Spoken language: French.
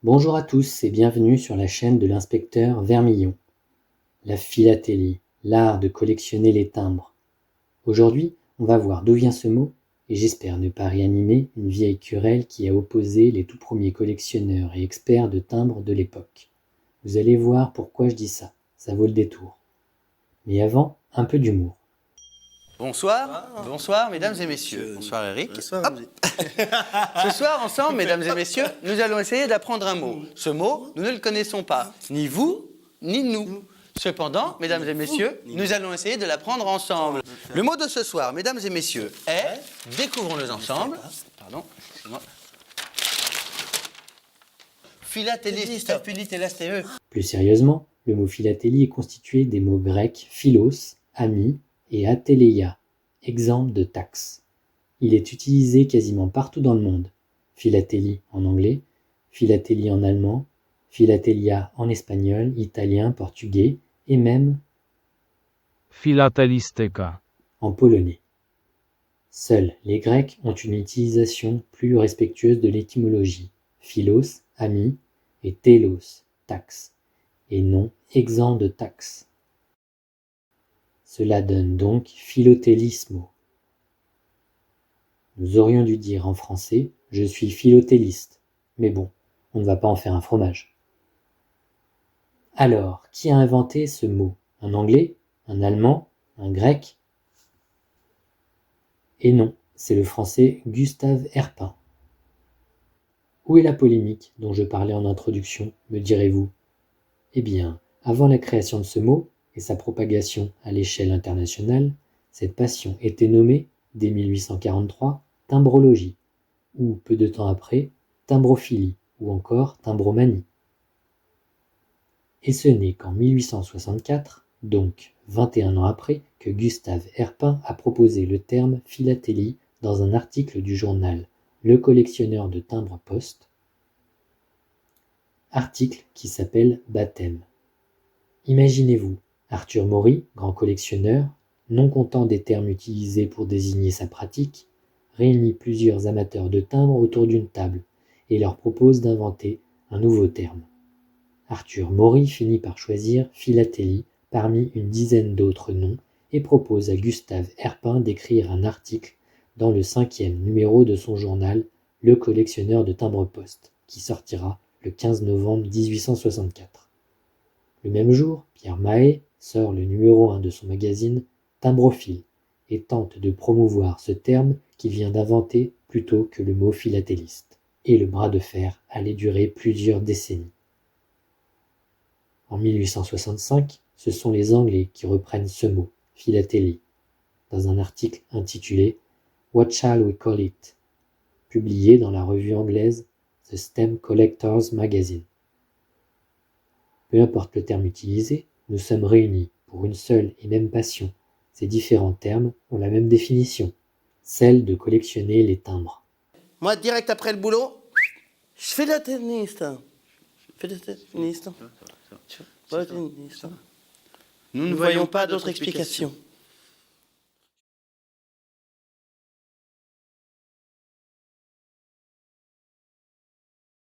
Bonjour à tous et bienvenue sur la chaîne de l'inspecteur Vermillon. La philatélie, l'art de collectionner les timbres. Aujourd'hui, on va voir d'où vient ce mot et j'espère ne pas réanimer une vieille querelle qui a opposé les tout premiers collectionneurs et experts de timbres de l'époque. Vous allez voir pourquoi je dis ça, ça vaut le détour. Mais avant, un peu d'humour. Bonsoir mesdames et messieurs. Bonsoir Eric. Bonsoir. Hop. Ce soir, ensemble, mesdames et messieurs, nous allons essayer d'apprendre un mot. Ce mot, nous ne le connaissons pas, ni vous, ni nous. Cependant, mesdames et messieurs, nous allons essayer de l'apprendre ensemble. Le mot de ce soir, mesdames et messieurs, est, découvrons-le ensemble, pardon, excusez-moi, philatéliste, philatélastéeux. Plus sérieusement, le mot philatélie est constitué des mots grecs philos, ami, et atéléia, exemple de taxe. Il est utilisé quasiment partout dans le monde. Philatélie en anglais, philatélie en allemand, philatélia en espagnol, italien, portugais et même Filatelistyka. en polonais. Seuls les Grecs ont une utilisation plus respectueuse de l'étymologie, philos, ami, et télos, taxe, et non exempt de taxe. Cela donne donc philotélismo. Nous aurions dû dire en français « je suis philotéliste », mais bon, on ne va pas en faire un fromage. Alors, qui a inventé ce mot? Un anglais? Un allemand? Un grec? Et non, c'est le français Gustave Herpin. Où est la polémique dont je parlais en introduction, me direz-vous? Eh bien, avant la création de ce mot et sa propagation à l'échelle internationale, cette passion était nommée, dès 1843, timbrologie, ou peu de temps après, timbrophilie, ou encore timbromanie. Et ce n'est qu'en 1864, donc 21 ans après, que Gustave Herpin a proposé le terme philatélie dans un article du journal Le Collectionneur de Timbres-Poste, article qui s'appelle Baptême. Imaginez-vous, Arthur Maury, grand collectionneur, non content des termes utilisés pour désigner sa pratique, réunit plusieurs amateurs de timbres autour d'une table et leur propose d'inventer un nouveau terme. Arthur Maury finit par choisir philatélie parmi une dizaine d'autres noms et propose à Gustave Herpin d'écrire un article dans le 5e numéro de son journal Le Collectionneur de Timbres-Poste, qui sortira le 15 novembre 1864. Le même jour, Pierre Mahé sort le numéro 1 de son magazine Timbrophile et tente de promouvoir ce terme qu'il vient d'inventer plutôt que le mot philatéliste. Et le bras de fer allait durer plusieurs décennies. En 1865, ce sont les Anglais qui reprennent ce mot, philatélie, dans un article intitulé What Shall We Call It, publié dans la revue anglaise The Stamp Collectors Magazine. Peu importe le terme utilisé, nous sommes réunis pour une seule et même passion. Ces différents termes ont la même définition, celle de collectionner les timbres. Moi, direct après le boulot, je fais la tennis. Philatéliste. Philatéliste. Nous Nous ne voyons pas d'autre explication.